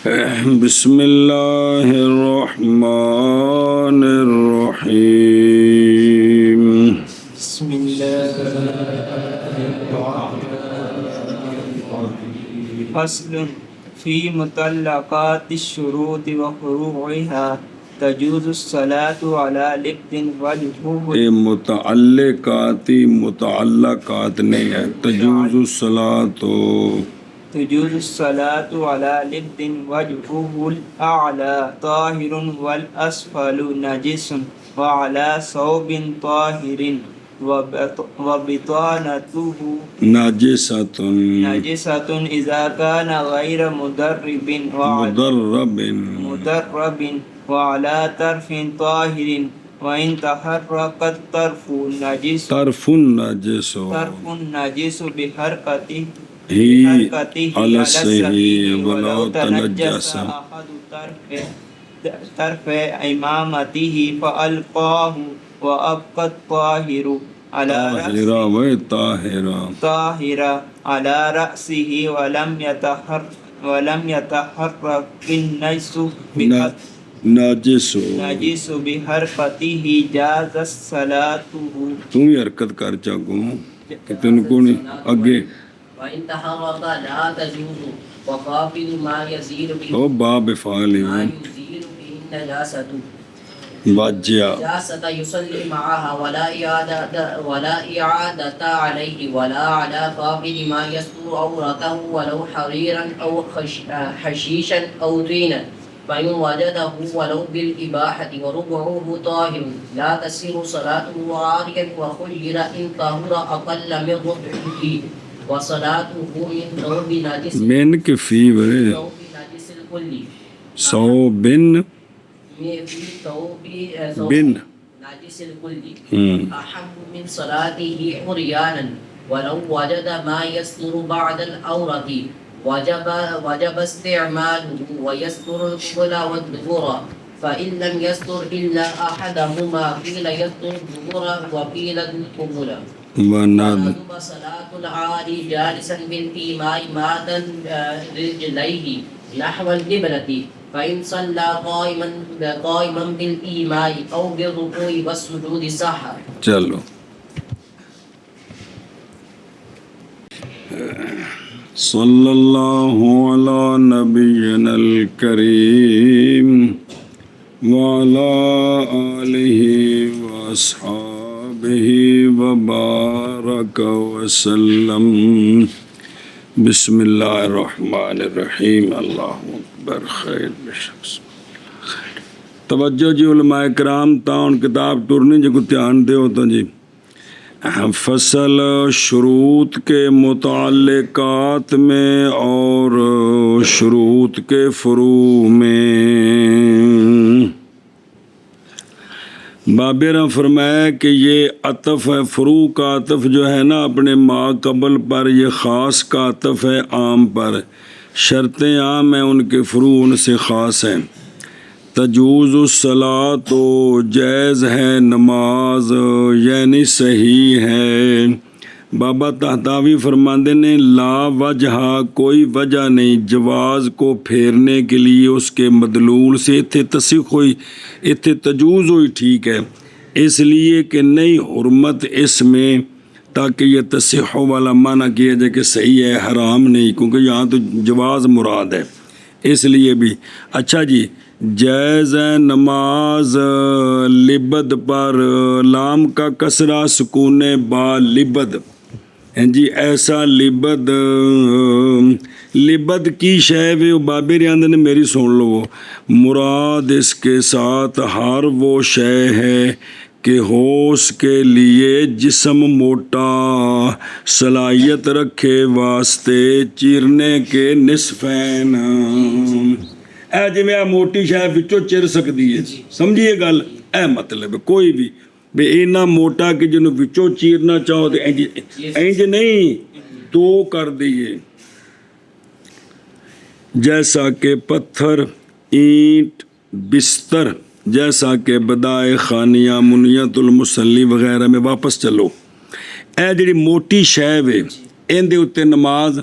بسم اللہ الرحمن الرحیم بسم اللہ فصل فی متعلقات الشروط وفروعها تجوز الصلاة على لبد والجوب. متعلقات نہیں ہے، تجوز الصلاۃ تجوز الصلاة على لبد وجهه الأعلى طاهر والأسفل نجس وعلى ثوب طاهر وبطانته نجسة إذا كان غير مدرب وعلى طرف طاهر وإن تحرك الطرف نجس بحركته على الصحيح ولو تنجس أحد طرف إمامته فألقاه وأبقى الطاهر على على رأسه ولم يتحرك النجس بحركته جاز صلاته. تم ہی حرکت کر چاہو کہ تن کو نہیں اگے وَإِن تَحَرَّكَ لَا تَجُوزُ وَقَابِلُ مَا يَزِيلُ بِهِ او باب فعال مَا يُزِيلُ بِهِ النَّجَاسَةُ واجیا نجاسة يصلي معها ولا إعادة عليه ولا على فاقد ما يستر عورته ولو حريرا أو حشيشا أو طينا فإن وجده ولو بالإباحة وربعه طاهر لا تسير صلاته عاريا وخير إن طهر أقل من ربعه وصلاته من ثوب نجس من کے فی برے ثوب نجس الكل سو بن في ثوب بن نجس الكل أحب من صلاته عريانا ولو وجد ما يستر بعد العورة وجب استعماله ويستر القبل والدبر فإن لم يستر إلا أحدهما قيل يستر الدبر وقيل القبل. ونادب صلاة العاري جالسا بالإيماء مادا رجليه نحو القبلة فإن صلى قائما بالإيماء أو بالركوع والسجود صح. چلو صلی اللہ علی نبینا الکریم وعلی آلہ واصحابہ وبارک وسلم. بسم اللہ الرحمن الرحیم. اللہ اکبر. خیر بشخص توجہ جی علماء کرام تاؤن کتاب ٹورنی جو کو دھیان دیو تو جی فصل شروط کے متعلقات میں اور شروط کے فروع میں. بابر فرمایا کہ یہ عطف ہے، فروع کا عطف جو ہے نا اپنے ما قبل پر، یہ خاص کا عطف ہے عام پر. شرطیں عام ہیں، ان کے فروع ان سے خاص ہیں. تجوز الصلاۃ تو جائز ہے نماز، یعنی صحیح ہے. بابا تحتاوی فرماندے نے لا وجہ کوئی وجہ نہیں جواز کو پھیرنے کے لیے اس کے مدلول سے. اتھے تصیح ہوئی، اتھے تجوز ہوئی، ٹھیک ہے، اس لیے کہ نہیں حرمت اس میں، تاکہ یہ تصیح والا معنی کیا جائے کہ صحیح ہے، حرام نہیں، کیونکہ یہاں تو جواز مراد ہے اس لیے بھی. اچھا جی، جائز نماز لبد پر، لام کا کسرہ سکون با لبد جی. ایسا لبد کی شے و بابر اندر نے میری سن لو، مراد اس کے ساتھ ہر وہ شے ہے کہ ہوش کے لیے جسم موٹا صلاحیت رکھے واسطے چیرنے کے نصفین. اے جی میں موٹی شے وچوں چر سکتی ہے، سمجھیے گل، اے مطلب کوئی بھی بے اینا موٹا کہ جنوں وچوں چیرنا چاہو تو اینج نہیں تو کر دیئے. جیسا کہ پتھر، اینٹ، بستر، جیسا کہ بدائے خانیہ، منیت المسلی وغیرہ میں. واپس چلو، اے جڑی موٹی شے وے ان دے اتے نماز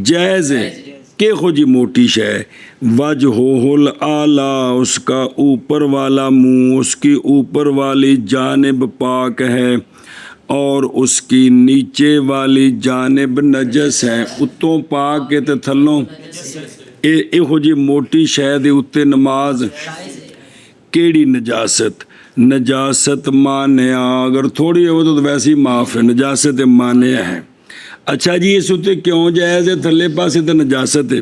جائز ہے. کہو جی موٹی شے وجہہ الاعلی اس کا اوپر والا منہ اس کی اوپر والی جانب پاک ہے اور اس کی نیچے والی جانب نجس ہے اتوں پاک ہے تے تھلوں ਇਹੋ ਜੀ ਮੋਟੀ ਸ਼ੈ ਦੇ ਉੱਤੇ ਨਮਾਜ਼ ਕਿਹੜੀ ਨਜਾਸਤ ਮਾਨਿਆ ਅਗਰ ਥੋੜੀ ਹੋਵੇ ਤਾਂ ਵੈਸੇ ਹੀ ਮਾਫ ਹੈ ਨਜਾਸਤ ਮਾਨਿਆ ਹੈ ਅੱਛਾ ਜੀ ਇਸ ਉੱਤੇ ਕਿਉਂ ਜਾਇਜ਼ ਹੈ ਥੱਲੇ ਪਾਸੇ ਤਾਂ ਨਜਾਸਤ ਹੈ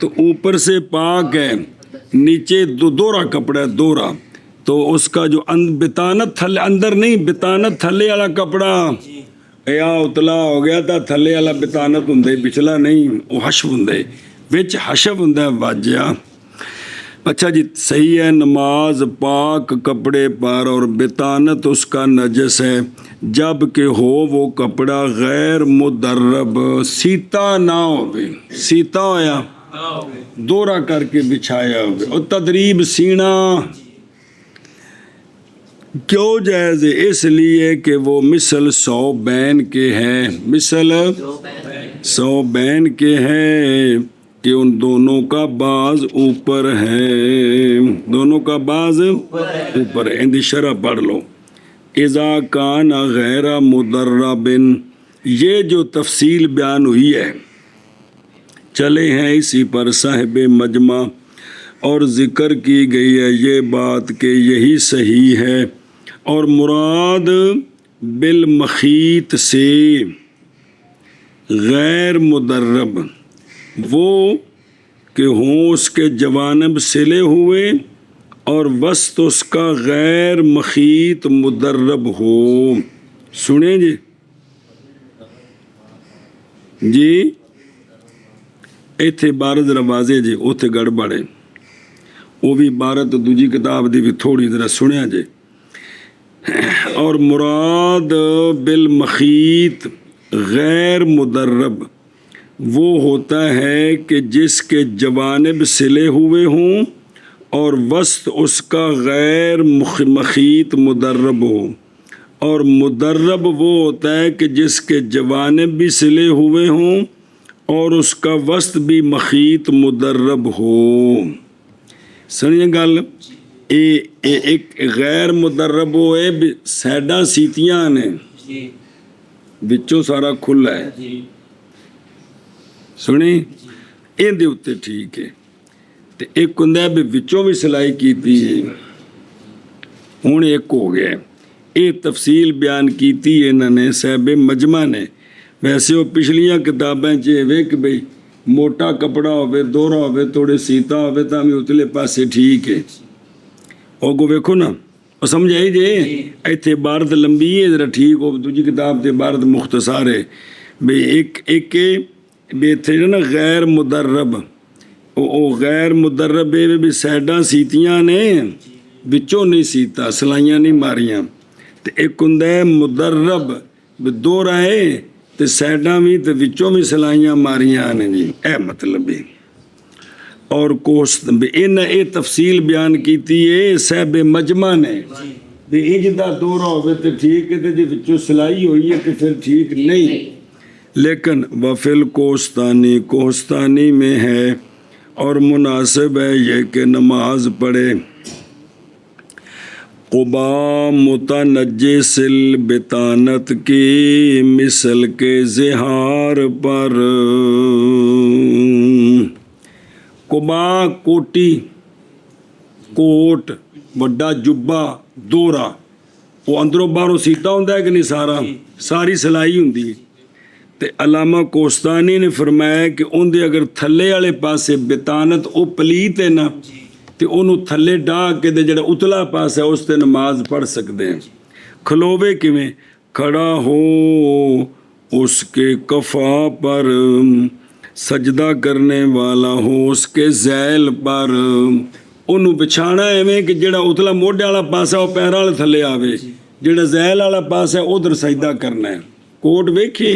تو اوپر سے پاک ہے، نیچے دوہرا کپڑا ہے، دوہرا، تو اس کا جو بتانت تھلے اندر نہیں، بتانت تھلے والا کپڑا یا اتلا ہو گیا تھا، تھلے والا بتانت ہوں پچھلا نہیں، وہ حشو ہوں وچ حشو ہوں واجیا۔ اچھا جی صحیح ہے، نماز پاک کپڑے پر اور بتانت اس کا نجس ہے جب کہ ہو وہ کپڑا غیر مدرب، سیتا نہ ہو، سیتا ہویا دورہ کر کے بچھایا ہو، اور تدریب سینا کیوں جائز ہے؟ اس لیے کہ وہ مثل ثوبین کے ہیں، مثل ثوبین کے ہیں کہ ان دونوں کا بعض اوپر ہے، دونوں کا بعض اوپر ہے۔ اندی شرح پڑھ لو، اذا کان غیر مدرب، یہ جو تفصیل بیان ہوئی ہے چلے ہیں اسی پر صاحب مجمع، اور ذکر کی گئی ہے یہ بات کہ یہی صحیح ہے، اور مراد بالمخیط سے غیر مدرب وہ کہ ہوں اس کے جوانب سلے ہوئے اور وسط اس کا غیر مخیط مدرب ہو۔ سنیں جی ایتھے عبارت ذرا واضح جی، اوتھے گڑبڑ ہے، وہ بھی عبارت دوجی کتاب دی بھی تھوڑی ذرا سنیا جی۔ اور مراد بالمخیط غیر مدرب وہ ہوتا ہے کہ جس کے جوانب سلے ہوئے ہوں اور وسط اس کا غیر مخیط مدرب ہو، اور مدرب وہ ہوتا ہے کہ جس کے جوانب بھی سلے ہوئے ہوں اور اس کا وسط بھی مخیط مدرب ہو۔ سنیے گل، ایک غیر مدرب ہوئے سیڈاں سیتیاں نے، بچوں سارا کھلا ہے، سنی یہ دے اتے ٹھیک ہے، تے ایک ہوں بھی بچوں بھی سلائی کیتی ہے، ہوں ایک ہو گیا۔ یہ تفصیل بیان کیتی ہے انہوں نے صاحب مجمع نے، ویسے وہ پچھلیاں کتابیں چاہے کہ بھئی موٹا کپڑا ہوئے، دوہرا ہوئے، تھوڑے سیتا ہوئے تو ہمیں اتلے پاسے ٹھیک ہے، اور کو ویکھو نا وہ سمجھ آئی جی، ایتھے عبارت لمبی ہے ذرا ٹھیک ہو، دوجی کتاب تے عبارت مختصر ہے، بھئی ایک بے تھے نا غیر مدرب، او غیر مدرب بھی سیڈاں سیتیاں نے، بچوں نہیں سیتا، سلائیاں نہیں ماریاں، تے ایک ہندہ مدرب دوہرا ہے تے سیڈاں بھی تے وچوں بھی سلائیاں ماریاں نے جی، اے مطلب ہے۔ اور کوست اے تفصیل بیان کیتی ہے صاحب مجمع نے، انجدہ دوہرا ہوئے تے ٹھیک ہے تے جی وچوں سلائی ہوئی ہے تے پھر ٹھیک نہیں، لیکن وفل کوستانی، کوستانی میں ہے اور مناسب ہے یہ کہ نماز پڑھے قبا متنجس البطانت کی مثل کے زہار پر، قبا کوٹی، کوٹ وڈا جبا دوہرا، وہ اندروں باہروں سیتا ہوں کہ نہیں، ساری سلائی ہوں دی، تے علامہ کوستانی نے فرمایا کہ ان دے اگر تھلے والے پاسے بطانت او پلیت ہے نا تے انہوں تھلے ڈاہ کے دے جڑا اتلا پاس ہے اس تے نماز پڑھ سکتے ہیں۔ کھلوے کیویں؟ کھڑا ہو اس کے کفا پر، سجدہ کرنے والا ہو اس کے ذیل پر، انہوں بچھانا ایویں کہ جڑا اتلا موڈے والا پاسا وہ پیراں والے تھلے آوے، جڑا ذیل والا پاسا ہے ادھر سجدہ کرنا ہے۔ کوٹ ویکھی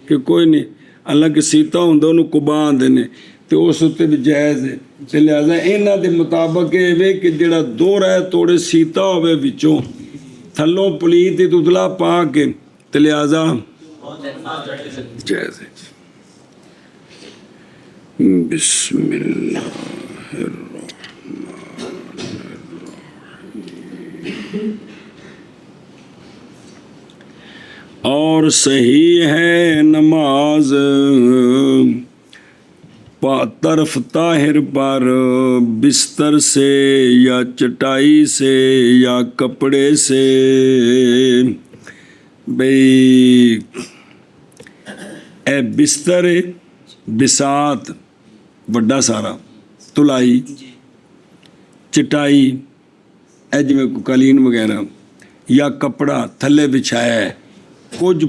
کہ کوئی نہیں، اللہ کے سیتا ہوں انہوں قبا آندے نے تے اس تے بھی جائز ہے، تے لہذا انہاں دے مطابق یہ کہ جڑا دوہرا ہے توڑے سیتا ہوئے وچوں تھلوں پلیت تے اتلا پا کے تے لہذا جائز ہے۔ بسم اللہ الرحمن الرحیم۔ اور صحیح ہے نماز طرف طاہر پر، بستر سے یا چٹائی سے یا کپڑے سے، بھئی اے بستر بسات ਵੱਡਾ ਸਾਰਾ, ਤੁਲਾਈ, ਚਟਾਈ, ਇਹ ਜਿਵੇਂ ਕਾਲੀਨ ਵਗੈਰਾ ਜਾਂ ਕੱਪੜਾ ਥੱਲੇ ਵਿਛਾਇਆ ਹੈ, ਕੁਝ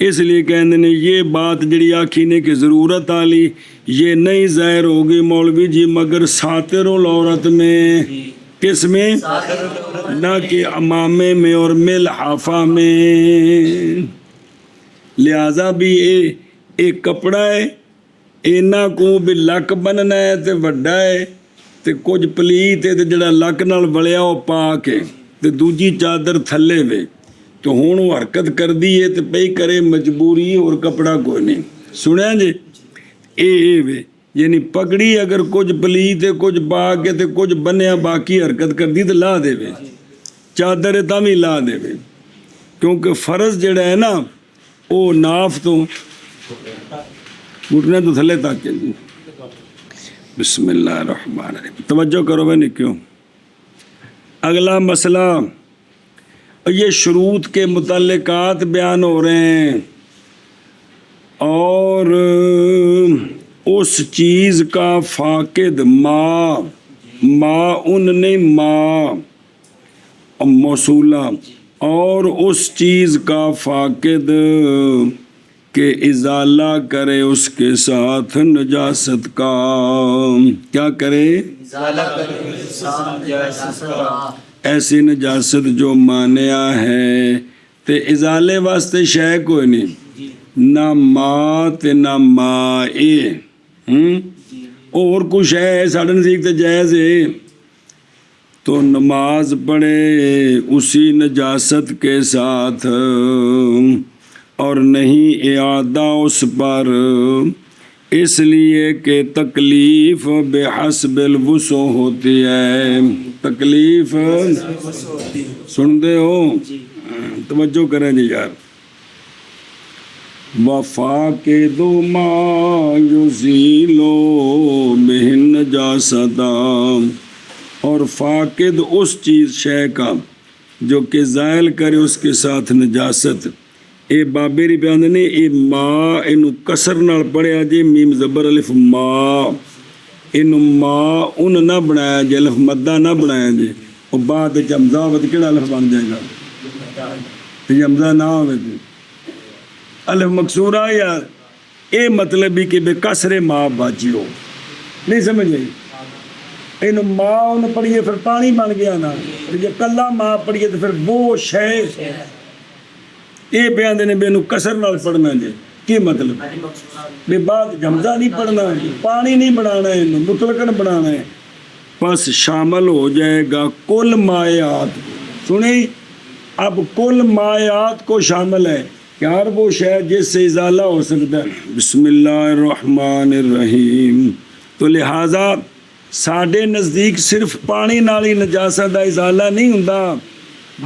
اس لیے کہتے ہیں یہ بات جڑی آکھی نے کہ ضرورت والی یہ نہیں ظاہر ہوگی مولوی جی مگر ساتر العورت میں، کس میں؟ نہ کہ امامے میں اور ملحافہ میں۔ لہذا بھی ایک کپڑا ہے، اینا کو بھی لک بننا ہے تے وڈا ہے تے کچھ پلیت ہے تے جڑا لک نال وڑیا وہ پاک ہے تے دوجی چادر تھلے وے، تو ہوں وہ حرکت کر دی ہے تے پئی کرے مجبوری اور کپڑا کوئی نہیں۔ سنیا جی اے وے یعنی پگڑی اگر کچھ پلیت ہے کچھ پاک ہے تے کچھ بنیا باقی حرکت کر دی تو لا دے وے، چادر ہے تاں بھی لا دے وے، کیونکہ فرض جڑا ہے نا وہ ناف تو گھٹنے تو تھلے تک ہے۔ بسم اللہ الرحمن الرحیم، توجہ کرو بھائی کیوں۔ اگلا مسئلہ یہ شروط کے متعلقات بیان ہو رہے ہیں، اور اس چیز کا فاقد ما ان نے ما موصولہ، اور اس چیز کا فاقد کہ ازالہ کرے اس کے ساتھ نجاست کا، کیا کرے؟ ایسی نجاست جو مانیا ہے تے ازالے واسطے شے کوئی نہیں، نہ ما تے نہ مائے، اور کچھ ہے ساڑھے نزدیک تے جائز ہے تو نماز پڑھے اسی نجاست کے ساتھ، اور نہیں اعادہ اس پر، اس لیے کہ تکلیف بحسب الوسع ہوتی ہے۔ تکلیف سن دے ہو، توجہ کریں جی یار۔ وفاقد ما یزیل بہ النجاسۃ، اور فاقد اس چیز شے کا جو کہ زائل کرے اس کے ساتھ نجاست۔ اے بابری پہ آندے نے اے ما انو کسر نال پڑھیا جی میم زبر الف ما، انو ما ان نہ بنایا جی، الف مدہ نہ بنایا جی، اور بعد حمزہ ہوئے کیڑا الف بن جائے گا؟ تے حمزہ نہ ہوئے تے الف مکسورہ یار، اے مطلب ہی کہ بے کسر ما باجی ہو، نہیں سمجھ گئی؟ انو ما ان پڑھیے پھر پانی بن گیا نا، یہ کلا ما پڑھیے تو پھر وہ شے، یہ بیان دینے بے نو کسر نال پڑھنا جی، کی مطلب بے بعد حمزہ نہیں پڑھنا، پانی نہیں بنانا ہے، مطلقاً بنانا ہے، پس شامل ہو جائے گا کل مائعات۔ سنیں اب کل مائعات کو شامل ہے کہ ہر وہ شے جس سے ازالہ ہو سکتا ہے۔ بسم اللہ الرحمن الرحیم، تو لہٰذا ساڈے نزدیک صرف پانی نال ہی نجاست دا ازالہ نہیں ہوندا،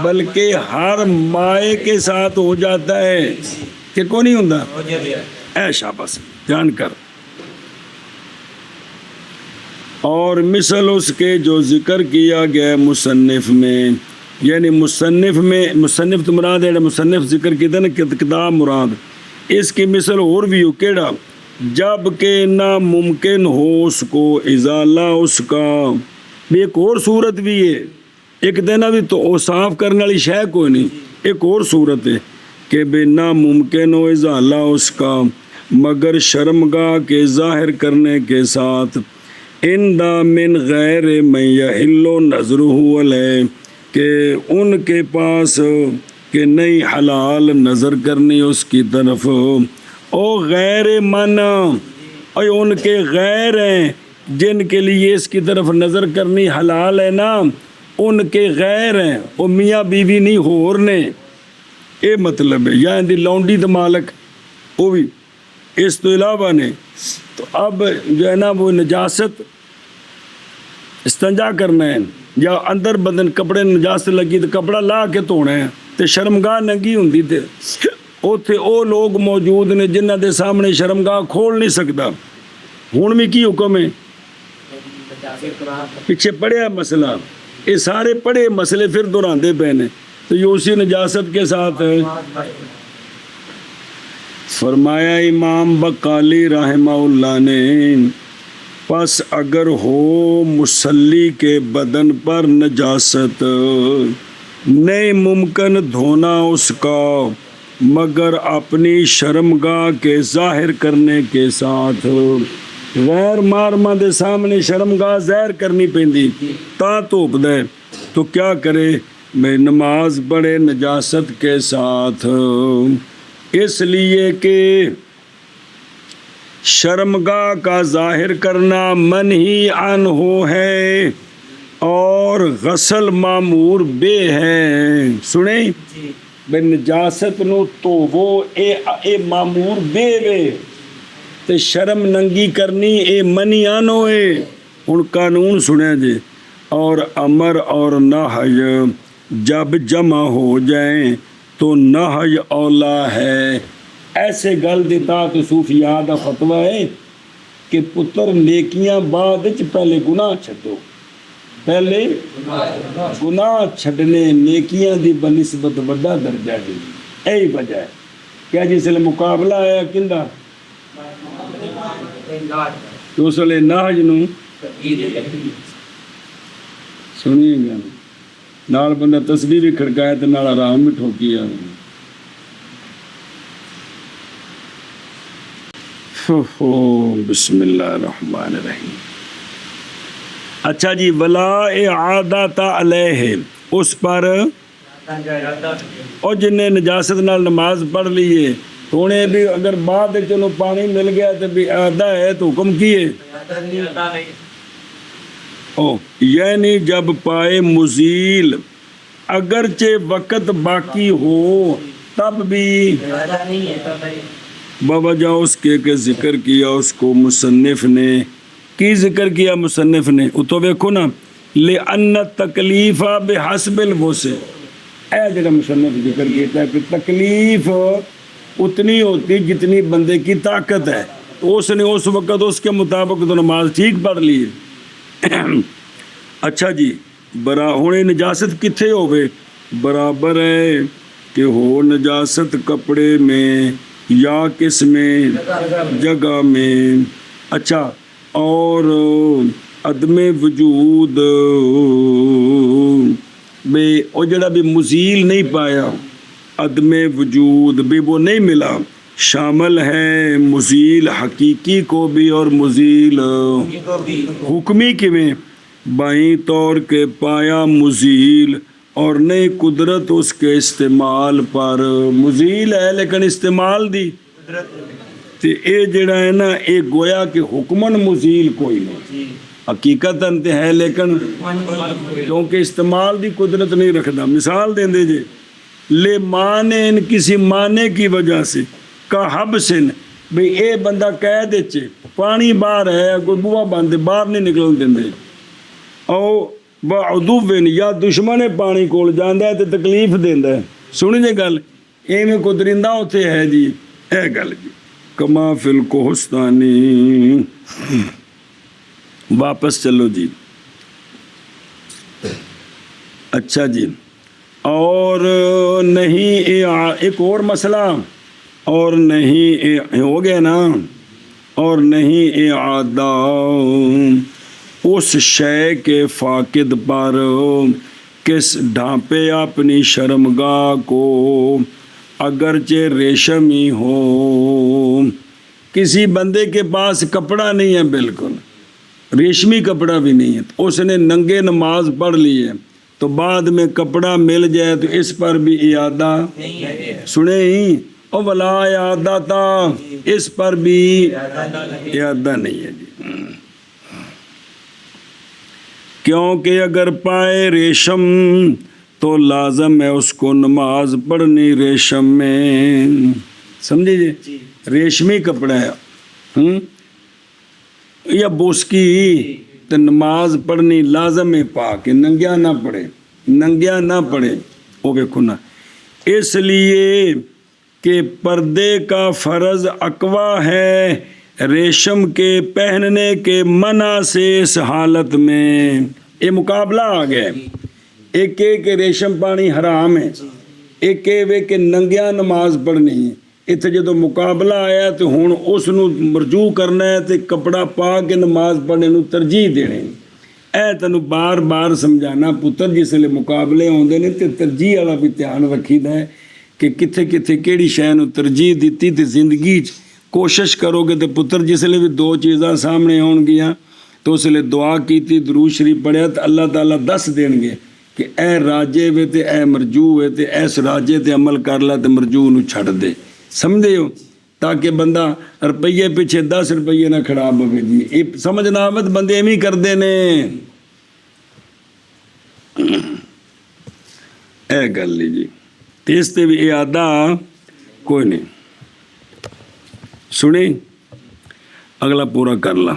بلکہ ہر مائع کے ساتھ ہو جاتا ہے، کہ کو نہیں ہوندا؟ اے شاباش جان کر۔ اور مثل اس کے جو ذکر کیا گیا مصنف میں، یعنی مصنف تو مراد ہے مصنف ذکر کیا نا کتاب مراد، اس کی مثل اور بھی ہو کیڑا، جب کہ ناممکن ہو اس کو ازالہ اس کا، ایک اور صورت بھی ہے، ایک دینا بھی تو صاف کرنے والی شے کوئی نہیں، ایک اور صورت ہے کہ بے ناممکن ہو ازالہ اس کا مگر شرمگاہ کے ظاہر کرنے کے ساتھ، اندہ من غیر من یحل نظرہ علیہ، کہ ان کے پاس کہ نہیں حلال نظر کرنی اس کی طرف، او غیر من، اور ان کے غیر ہیں جن کے لیے اس کی طرف نظر کرنی حلال ہے نا، ان کے غیر ہیں، وہ میاں بیوی نہیں ہور نے، اے مطلب ہے، یا اندی لونڈی دا مالک وہ بھی اس تو علاوہ نے، تو اب جو ہے نا وہ نجاست استنجا کرنا ہے، یا اندر بدن کپڑے نجاست لگی تو کپڑا لا کے دھونا ہے، تے شرمگاہ ننگی ہوندی تے اوتھے او لوگ موجود نے جنہ دے سامنے شرمگاہ کھول نہیں سکتا، ہون میں کی حکم ہے؟ پیچھے پڑھیا مسئلہ، یہ سارے پڑھے مسئلے پھر دہراندے پے نے، تو یہ اسی نجاست کے ساتھ ہے۔ فرمایا امام بقالی رحمہ اللہ نے، پس اگر ہو مصلی کے بدن پر نجاست، نہیں ممکن دھونا اس کا، مگر اپنی شرمگاہ کے ظاہر کرنے کے ساتھ غیر مارما دے سامنے شرمگاہ ظاہر کرنی پیندی تا توپ دے تو کیا کرے میں نماز پڑھے نجاست کے ساتھ، اس لیے کہ شرمگاہ کا ظاہر کرنا منہی عنہ ہے اور غسل معمور بے ہے۔ سنیں بے نجاست نو تو وہ اے معمور بے وے تے شرم ننگی کرنی اے منی عنہ ہے۔ ان قانون سنیں جی، اور امر اور نہی جب جمع ہو جائیں تو نہی اولا ہے۔ ایسے گل دیتا تو صوفیاء دا فتویٰ ہے کہ پتر نیکیاں بعد وچ پہلے گناہ چھڈو، پہلے گناہ چھڈنے نیکیاں دی بنسبت بڑا درجہ ہے۔ یہی وجہ ہے کیا جس لئے مقابلہ ہے کندہ تو اس لئے نہج نو سنیے گا نال بندہ تسبیح بھی کھڑکائے تو نال آرام بھی ٹھوکی آ بسم اللہ الرحمن الرحیم۔ اچھا جی، ولا اعادۃ علیہ، اس پر اور جن نے نجاست نال نماز پڑھ لیے انہیں بھی اگر بعد چلو پانی مل گیا تو بھی اعادہ ہے تو حکم کیے یعنی جب پائے مزیل اگرچہ وقت باقی ہو تب بھی بوجہ اس کے کہ ذکر کیا اس کو مصنف نے، کی ذکر کیا مصنف نے تو ویکھو نا، لِأَنَّ التَّكْلِيفَ بِحَسْبِ الْوُسْعِ، اے جڑا مصنف ذکر کیتا ہے کہ تکلیف اتنی ہوتی جتنی بندے کی طاقت ہے، تو اس نے اس وقت اس کے مطابق تو نماز ٹھیک پڑھ لی ہے۔ اچھا جی، ہونے نجاست کتھے ہوئے برابر ہے کہ ہو نجاست کپڑے میں یا کس میں جگہ میں۔ اچھا، اور عدم وجود بے وہ جڑا بھی مزیل نہیں پایا، عدم وجود بھی وہ نہیں ملا، شامل ہے مزیل حقیقی کو بھی اور مزیل حکمی کی میں، بائیں طور کے پایا مزیل اور نہیں قدرت اس کے استعمال پر، مزیل ہے لیکن استعمال دی تو اے جڑا ہے نا اے گویا کہ حکمن مزیل کوئی نہیں، حقیقتاً تے ہے لیکن کیونکہ استعمال دی قدرت نہیں رکھدا۔ مثال دیں دے جے لے مانے ان کسی مانے کی وجہ سے کا حبسن، بھئی اے بندہ قید چے پانی باہر ہے کوئی بوا بندے باہر نہیں نکل دیندے، او بعدوین یا دشمن پانی کول جاندا ہے تے تکلیف دیندا ہے۔ سنی جے گل ایویں کو درندہ اوتھے ہے جی، اے گل جی کما فی الکوہستانی۔ واپس چلو جی، اچھا جی، اور نہیں ایک اور مسئلہ، اور نہیں ہو گیا نا، اور نہیں اعادہ اس شے کے فاقد پر کس ڈھانپے اپنی شرمگاہ کو اگرچہ ریشمی ہو۔ کسی بندے کے پاس کپڑا نہیں ہے، بالکل ریشمی کپڑا بھی نہیں ہے، تو اس نے ننگے نماز پڑھ لی ہے، تو بعد میں کپڑا مل جائے تو اس پر بھی اعادہ سنے ہی او ولا اعادہ تھا، اس پر بھی اعادہ نہیں ہے جی، کیونکہ اگر پائے ریشم تو لازم ہے اس کو نماز پڑھنی ریشم میں۔ سمجھے جی، ریشمی کپڑا ہے یا بوسکی تو نماز پڑھنی لازم ہے، پاک ننگیا نہ پڑھے، ننگیا نہ پڑھے، وہ دیکھو نا، اس لیے کہ پردے کا فرض اقوا ہے ریشم کے پہننے کے منع سے اس حالت میں۔ یہ مقابلہ آ گیا، ایک کہ ریشم پانی حرام ہے، ایک کہ ننگیا نماز پڑھنی ہے۔ اتنے جدو مقابلہ آیا تو ہوں اس نو مرجو کرنا ہے تو کپڑا پا کے نماز پڑھنے نو ترجیح دینے۔ اے تینوں بار بار سمجھانا پتر، جس لئے مقابلے آتے ہیں تو ترجیح والا بھی دھیان رکھی دا ہے ਕਿ ਕਿੱਥੇ ਕਿੱਥੇ ਕਿਹੜੀ ਸ਼ੈ ਨੂੰ ਤਰਜੀਹ ਦਿੱਤੀ, ਤੇ ਜ਼ਿੰਦਗੀ 'ਚ ਕੋਸ਼ਿਸ਼ ਕਰੋਗੇ ਤੇ ਪੁੱਤਰ ਜਿਸਲੇ ਵੀ ਦੋ ਚੀਜ਼ਾਂ ਸਾਹਮਣੇ ਆਉਣਗੀਆਂ ਤਾਂ ਉਸ ਵੇਲੇ ਦੁਆ ਕੀਤੀ, ਦਰੂਦ ਸ਼ਰੀਫ ਪੜ੍ਹਿਆ, ਤਾਂ ਅੱਲਾਹ ਤਾਲਾ ਦੱਸ ਦੇਣਗੇ ਕਿ ਇਹ ਰਾਜੇ ਵੇ ਤੇ ਇਹ ਮਰਜੂ ਵੇ, ਤੇ ਇਸ ਰਾਜੇ ਤੇ ਅਮਲ ਕਰ ਲੈ ਤੇ ਮਰਜੂ ਨੂੰ ਛੱਡ ਦੇ। ਸਮਝਦੇ ਹੋ? ਤਾਂ ਕਿ ਬੰਦਾ ਰੁਪਈਏ ਪਿੱਛੇ 10 ਰੁਪਈਏ ਨਾ ਖਰਾਬ ਹੋਵੇ ਜੀ। ਇਹ ਸਮਝ ਨਾ ਆਵੇ ਤਾਂ ਬੰਦੇ ਐਵੇਂ ਹੀ ਕਰਦੇ ਨੇ। ਇਹ ਗੱਲ ਨਹੀਂ ਜੀ, ਤੇ ਇਸ ਤੇ ਵੀ ਇਹ ਆਦਾ ਕੋਈ ਨਹੀਂ। ਸੁਣੀ ਅਗਲਾ ਪੂਰਾ ਕਰ ਲਾ।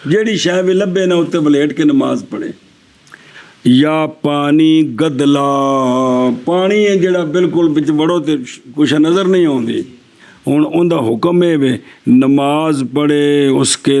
ਜਿਹੜੀ ਸ਼ੈ ਵੀ ਲੱਭੇ ਨਾ ਉੱਤੇ ਵਲੇਟ ਕੇ ਨਮਾਜ਼ ਪੜ੍ਹੇ। ਜਾਂ ਪਾਣੀ ਗਦਲਾ, ਪਾਣੀ ਹੈ ਜਿਹੜਾ ਬਿਲਕੁਲ ਵਿੱਚ ਵੜੋ ਤੇ ਕੁਛ ਨਜ਼ਰ ਨਹੀਂ ਆਉਂਦੀ। ਹੁਣ ਉਹਦਾ ਹੁਕਮ ਹੈ ਵੇ ਨਮਾਜ਼ ਪੜ੍ਹੇ ਉਸਕੇ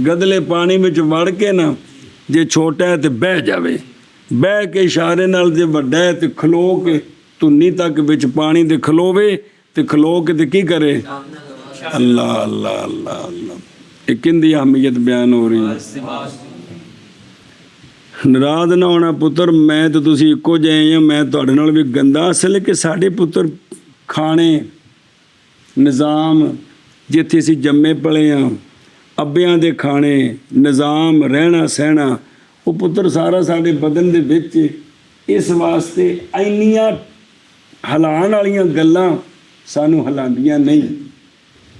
ਗਦਲੇ ਪਾਣੀ ਵਿੱਚ ਵੜ ਕੇ ਨਾ ਜੇ ਛੋਟਾ ਹੈ ਤੇ ਬਹਿ ਜਾਵੇ, ਬਹਿ ਕੇ ਇਸ਼ਾਰੇ ਨਾਲ, ਜੇ ਵੱਡਾ ਹੈ ਤੇ ਖਲੋ ਕੇ ਧੁੰਨੀ ਤੱਕ ਵਿੱਚ ਪਾਣੀ ਦੇ ਖਲੋਵੇ, ਤੇ ਖਲੋ ਕੇ ਤੇ ਕੀ ਕਰੇ? ਅੱਲਾ ਅੱਲਾ ਅੱਲਾ ਅੱਲਾ। ਇਹ ਕਿੰਦੀ ਅਹਿਮੀਅਤ ਬਿਆਨ ਹੋ ਰਹੀ ਹੈ। ਨਾਰਾਜ਼ ਨਾ ਹੋਣਾ ਪੁੱਤਰ, ਮੈਂ ਤੇ ਤੁਸੀਂ ਇੱਕੋ ਜਿਹੇ ਆ, ਮੈਂ ਤੁਹਾਡੇ ਨਾਲ ਵੀ ਗੰਦਾ। ਅਸਲ ਕਿ ਸਾਡੇ ਪੁੱਤਰ ਖਾਣੇ ਨਿਜ਼ਾਮ ਜਿੱਥੇ ਅਸੀਂ ਜੰਮੇ ਪਲੇ ਆ, ਅੱਬਿਆਂ ਦੇ ਖਾਣੇ ਨਿਜ਼ਾਮ, ਰਹਿਣਾ ਸਹਿਣਾ, ਉਹ ਪੁੱਤਰ ਸਾਰਾ ਸਾਡੇ ਬਦਨ ਦੇ ਵਿੱਚ। ਇਸ ਵਾਸਤੇ ਇੰਨੀਆਂ ਹਿਲਾਉਣ ਵਾਲੀਆਂ ਗੱਲਾਂ ਸਾਨੂੰ ਹਿਲਾਉਂਦੀਆਂ ਨਹੀਂ।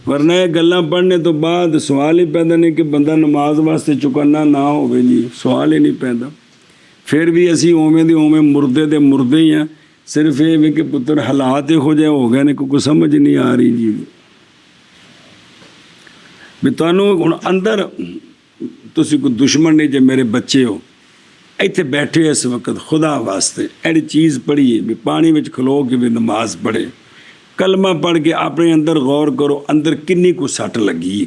ਵਰਨਾ ਇਹ ਗੱਲਾਂ ਪੜ੍ਹਨੇ ਤੋਂ ਬਾਅਦ ਸਵਾਲ ਹੀ ਪੈਦਾ ਨੇ ਕਿ ਬੰਦਾ ਨਮਾਜ਼ ਵਾਸਤੇ ਚੁਕੰਨਾ ਨਾ ਹੋਵੇ ਜੀ, ਸਵਾਲ ਹੀ ਨਹੀਂ ਪੈਦਾ। ਫਿਰ ਵੀ ਅਸੀਂ ਉਵੇਂ ਦੇ ਉਵੇਂ ਮੁਰਦੇ ਦੇ ਮੁਰਦੇ ਹੀ ਆ। ਸਿਰਫ ਇਹ ਵੀ ਕਿ ਪੁੱਤਰ ਹਾਲਾਤ ਇਹੋ ਜਿਹੇ ਹੋ ਗਏ ਨੇ ਕਿ ਕੋਈ ਸਮਝ ਨਹੀਂ ਆ ਰਹੀ ਜੀ। ਵੀ ਤੁਹਾਨੂੰ ਹੁਣ ਅੰਦਰ ਤੁਸੀਂ ਕੋਈ ਦੁਸ਼ਮਣ ਨਹੀਂ, ਜੇ ਮੇਰੇ ਬੱਚੇ ਹੋ ਇੱਥੇ ਬੈਠੇ ਇਸ ਵਕਤ ਖੁਦਾ ਵਾਸਤੇ ਇਹੜੀ ਚੀਜ਼ ਪੜ੍ਹੀਏ ਵੀ ਪਾਣੀ ਵਿੱਚ ਖਲੋ ਕੇ ਵੀ ਨਮਾਜ਼ ਪੜ੍ਹੇ, ਕਲਮਾ ਪੜ੍ਹ ਕੇ ਆਪਣੇ ਅੰਦਰ ਗੌਰ ਕਰੋ ਅੰਦਰ ਕਿੰਨੀ ਕੁ ਸੱਟ ਲੱਗੀ ਹੈ,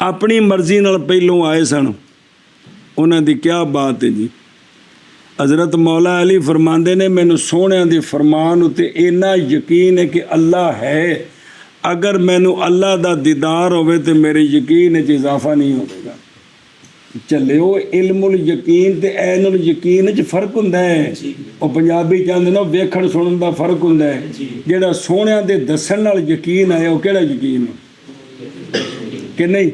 ਆਪਣੀ ਮਰਜ਼ੀ ਨਾਲ ਪਹਿਲੋਂ ਆਏ ਸਨ। ਉਹਨਾਂ ਦੀ ਕਿਆ ਬਾਤ ਹੈ ਜੀ। ਹਜ਼ਰਤ ਮੌਲਾ ਅਲੀ ਫਰਮਾਉਂਦੇ ਨੇ ਮੈਨੂੰ ਸੋਹਣਿਆਂ ਦੇ ਫਰਮਾਨ ਉੱਤੇ ਇੰਨਾ ਯਕੀਨ ਹੈ ਕਿ ਅੱਲਾ ਹੈ, ਅਗਰ ਮੈਨੂੰ ਅੱਲਾ ਦਾ ਦੀਦਾਰ ਹੋਵੇ ਤੇ ਮੇਰੇ ਯਕੀਨ 'ਚ ਇਜ਼ਾਫਾ ਨਹੀਂ ਹੋਵੇਗਾ। ਚੱਲਿਓ ਇਲਮੁਲ ਯਕੀਨ ਤੇ ਐਨੁਲ ਯਕੀਨ 'ਚ ਫਰਕ ਹੁੰਦਾ ਹੈ। ਉਹ ਪੰਜਾਬੀ ਕਹਿੰਦੇ ਨੇ ਵੇਖਣ ਸੁਣਨ ਦਾ ਫਰਕ ਹੁੰਦਾ ਹੈ। ਜਿਹੜਾ ਸੋਹਣਿਆਂ ਦੇ ਦੱਸਣ ਨਾਲ ਯਕੀਨ ਆਇਆ ਉਹ ਕਿਹੜਾ ਯਕੀਨ ਹੈ ਕਿ ਨਹੀਂ?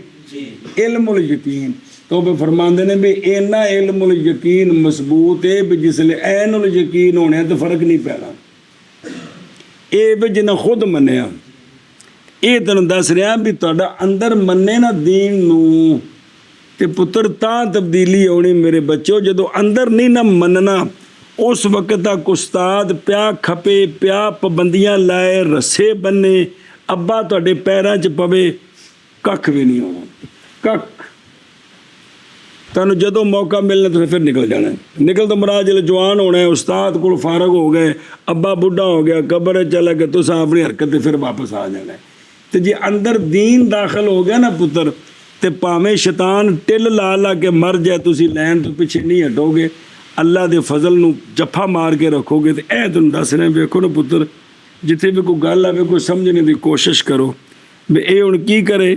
ਇਲਮੁਲ ਯਕੀਨ ਤੋਂ ਵੀ ਫਰਮਾਉਂਦੇ ਨੇ ਵੀ ਇੰਨਾ ਇਲਮੁਲ ਯਕੀਨ ਮਜ਼ਬੂਤ ਹੈ ਵੀ ਜਿਸਲੇ ਐਨੁਲ ਯਕੀਨ ਹੋਣਾ ਤਾਂ ਫਰਕ ਨਹੀਂ ਪੈਣਾ। ਇਹ ਵੀ ਜਿਹਨਾਂ ਖੁਦ ਮੰਨਿਆ, ਇਹ ਤੈਨੂੰ ਦੱਸ ਰਿਹਾ ਵੀ ਤੁਹਾਡਾ ਅੰਦਰ ਮੰਨੇ ਨਾ ਦੀਨ ਨੂੰ ਤੇ ਪੁੱਤਰ ਤਾਂ ਤਬਦੀਲੀ ਆਉਣੀ ਮੇਰੇ ਬੱਚੋ। ਜਦੋਂ ਅੰਦਰ ਨਹੀਂ ਨਾ ਮੰਨਣਾ ਉਸ ਵਕਤ ਤੱਕ ਉਸਤਾਦ ਪਿਆ ਖਪੇ, ਪਿਆ ਪਾਬੰਦੀਆਂ ਲਾਏ, ਰੱਸੇ ਬੰਨੇ, ਅੱਬਾ ਤੁਹਾਡੇ ਪੈਰਾਂ 'ਚ ਪਵੇ, ਕੱਖ ਵੀ ਨਹੀਂ ਹੋਣਾ। ਕੱਖ ਤੁਹਾਨੂੰ ਜਦੋਂ ਮੌਕਾ ਮਿਲਣਾ ਤੁਸੀਂ ਫਿਰ ਨਿਕਲ ਜਾਣਾ। ਨਿਕਲ ਤਾਂ ਮਹਾਰਾਜ ਜਦੋਂ ਜਵਾਨ ਹੋਣਾ ਹੈ, ਉਸਤਾਦ ਕੋਲ ਫਾਰਗ ਹੋ ਗਏ, ਅੱਬਾ ਬੁੱਢਾ ਹੋ ਗਿਆ, ਕਬਰ 'ਚ ਚਲਾ ਗਿਆ, ਤੁਸੀਂ ਆਪਣੀ ਹਰਕਤ 'ਤੇ ਫਿਰ ਵਾਪਸ ਆ ਜਾਣਾ। ਤੇ ਜੇ ਅੰਦਰ ਦੀਨ ਦਾਖਲ ਹੋ ਗਿਆ ਨਾ ਪੁੱਤਰ, ਤੇ ਭਾਵੇਂ ਸ਼ੈਤਾਨ ਟਿੱਲ ਲਾ ਲਾ ਕੇ ਮਰ ਜਾਏ, ਤੁਸੀਂ ਲੈਣ ਤੋਂ ਪਿੱਛੇ ਨਹੀਂ ਹਟੋਗੇ। ਅੱਲਾ ਦੇ ਫਜ਼ਲ ਨੂੰ ਜੱਫਾ ਮਾਰ ਕੇ ਰੱਖੋਗੇ। ਤੇ ਇਹ ਤੁਹਾਨੂੰ ਦੱਸ ਰਿਹਾ, ਵੇਖੋ ਨਾ ਪੁੱਤਰ, ਜਿੱਥੇ ਵੀ ਕੋਈ ਗੱਲ ਆਵੇ ਕੋਈ ਸਮਝਣੇ ਦੀ ਕੋਸ਼ਿਸ਼ ਕਰੋ ਵੀ ਇਹ ਹੁਣ ਕੀ ਕਰੇ।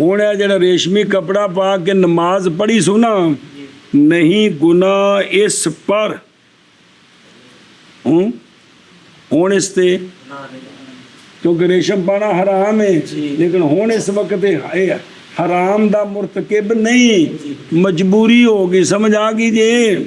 ਹੁਣ ਇਹ ਜਿਹੜਾ ਰੇਸ਼ਮੀ ਕਪੜਾ ਪਾ ਕੇ ਨਮਾਜ਼ ਪੜ੍ਹੀ ਸੁਣਾ, ਨਹੀਂ ਗੁਨਾਹ ਇਸ ਪਰ ਹੁਣ ਇਸ ਤੇ, ਕਿਉਂਕਿ ਰੇਸ਼ਮ ਪਾਣਾ ਹਰਾਮ ਹੈ, ਲੇਕਿਨ ਹੁਣ ਇਸ ਵਕਤ ਇਹ ਹਰਾਮ ਦਾ ਮੁਰਤਕਿਬ ਨਹੀਂ, ਮਜਬੂਰੀ ਹੋ ਗਈ। ਸਮਝ ਆ ਗਈ ਜੇ?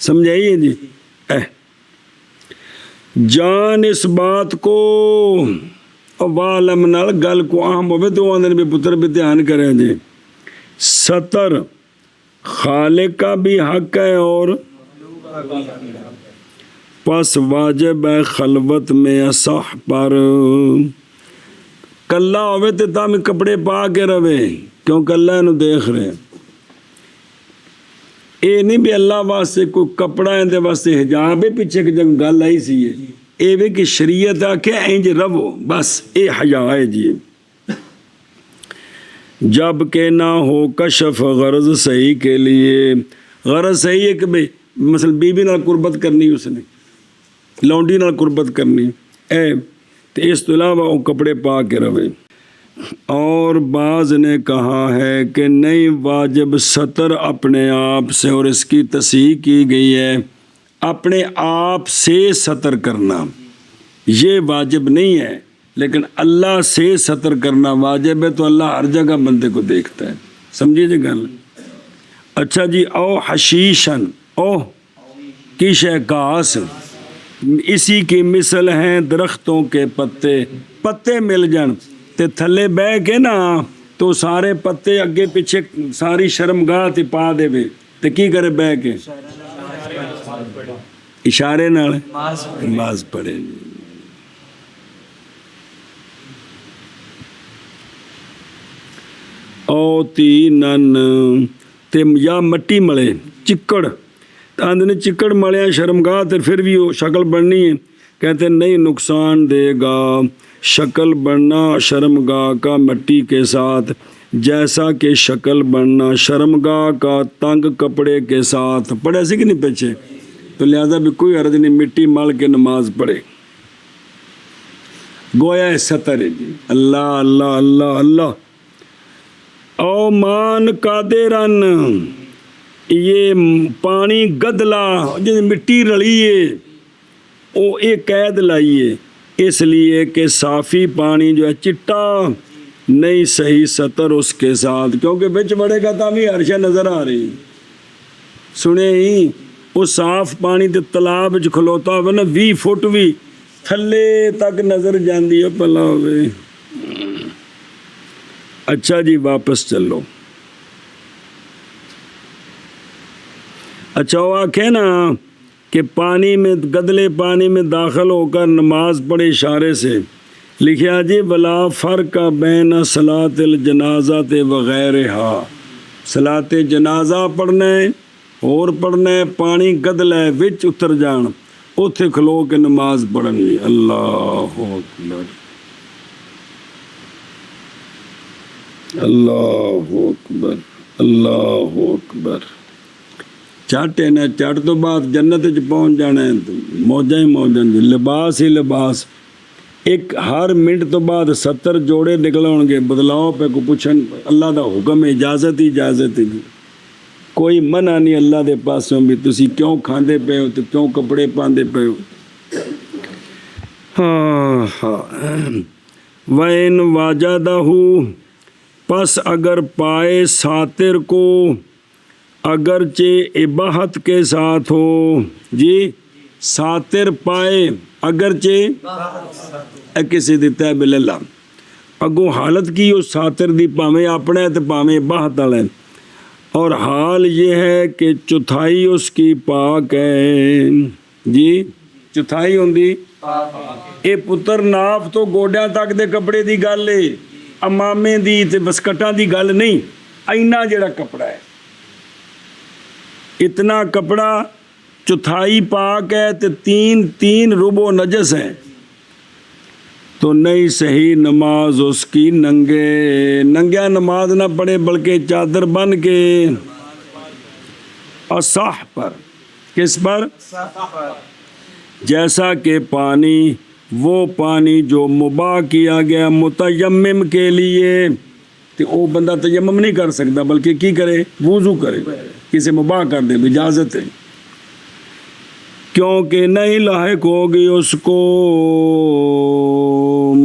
سمجھائیے جی. جان اس بات کو والم نال گل کو اہم ہوئے تو آدھے بھی پتر بھی دھیان کریں جی. ستر خالق کا بھی حق ہے اور پس واجب ہے خلوت میں اصح پر. کلا ہوئے تو تم کپڑے پا کے رہے کیونکہ اللہ انہوں دیکھ رہے. اے نہیں بھی اللہ واسطے کوئی کپڑا ہے واسطے حجاب ہے. پیچھے کی جب گل آئی سی ہے اے وے کہ شریعت آکھے اینج رہو بس اے حیا ہے جی. جب کہ نہ ہو کشف غرض صحیح کے لیے. غرض صحیح ہے کہ بھئی مثلا بی بی نال قربت کرنی اس نے لونڈی نال قربت کرنی تو اس تو علاوہ وہ کپڑے پا کے رہے. اور بعض نے کہا ہے کہ نہیں واجب ستر اپنے آپ سے اور اس کی تصحیح کی گئی ہے اپنے آپ سے ستر کرنا یہ واجب نہیں ہے لیکن اللہ سے ستر کرنا واجب ہے. تو اللہ ہر جگہ بندے کو دیکھتا ہے. سمجھیے جی گل. اچھا جی. او حشیشن او کی شے گھاس اسی کی مثل ہیں درختوں کے پتے. پتے مل جان تے تھلے بہ کے نا تو سارے پتے اگے پیچھے ساری شرمگاہ تے پا دے وے تے کی کرے بہ کے اشارے نال نماز پڑھے. او تینن تے یا مٹی ملے چکڑ آندھے نے چکڑ ملے شرمگاہ تے پھر بھی وہ شکل بننی ہے. کہتے نہیں نقصان دے گا شکل بننا شرمگاہ کا مٹی کے ساتھ جیسا کہ شکل بننا شرمگاہ کا تنگ کپڑے کے ساتھ. پڑھے سی کہ نہیں پیچھے. تو لہذا بھی کوئی عرض نہیں مٹی مل کے نماز پڑھے. گویا ستر ہے جی. اللہ اللہ اللہ اللہ. او مان قادرن یہ پانی گدلا جیسے مٹی رلیے او ایک قید لائیے اس لیے کہ صافی پانی جو ہے چٹا نہیں صحیح ستر اس کے ساتھ کیونکہ بچ بڑے گا تامی عرشہ نظر آ رہی. سنے ہی وہ صاف پانی تے تالاب وچ کھلوتا ہوئے نا 20 فٹ بھی تھلے تک نظر جاندی ہے پلا ہوئے. اچھا جی واپس چلو. اچھا وہ آکھے نا کہ پانی میں گدلے پانی میں داخل ہو کر نماز پڑھے اشارے سے. لکھیا جی ولا فرق بین صلاۃ الجنازہ وغیرہا. صلاۃ جنازہ پڑھنا ہے اور پڑھنا ہے پانی گدلا ہے وچ اتر جان اوتھے کھلو کے نماز پڑھنی. اللہ اکبر اللہ اکبر اللہ اکبر. چٹ ہے نا چٹ تو بعد جنت چ پہنچ جانا ہے موجاں ہی موجاں جی. لباس ہی لباس. ایک ہر منٹ تو بعد 70 جوڑے نکل ہون گے بدلاؤ پہ کو پوچھن اللہ دا حکم ہے اجازت ہی اجازت ہی کوئی منع نہیں اللہ دے پاسوں بھی تسی کیوں کھاندے پے ہو تو کیوں کپڑے پاندے پے ہو. ہاں ہاں. وَإِن وَجَدَهُ پس اگر پائے ساتر کو اگرچہ اباحت کے ساتھ ہو جی. ساتر پائے اگرچہ کسی دیتا ہے بللہ اگو حالت کی اس ساتر دی پاویں اپنے تے پاویں اباحت والے. اور حال یہ ہے کہ چوتھائی اس کی پاک ہے جی. چوتھائی ہوندی اے پتر ناف تو گوڈیاں تک دے کپڑے دی گل ہے امامے دی تے بسکٹاں دی گل نہیں. اینا جڑا کپڑا ہے اتنا کپڑا چوتھائی پاک ہے تے تین ربع نجس ہے تو نہیں صحیح نماز اس کی ننگیا نماز نہ پڑھے بلکہ چادر بن کے اصح پر. کس پر؟ جیسا کہ پانی وہ پانی جو مباح کیا گیا متیمم کے لیے تو وہ بندہ تیمم نہیں کر سکتا بلکہ کی کرے وضو کرے کسی مباح کر دے اجازت ہے کیونکہ نہیں لاحق ہوگی اس کو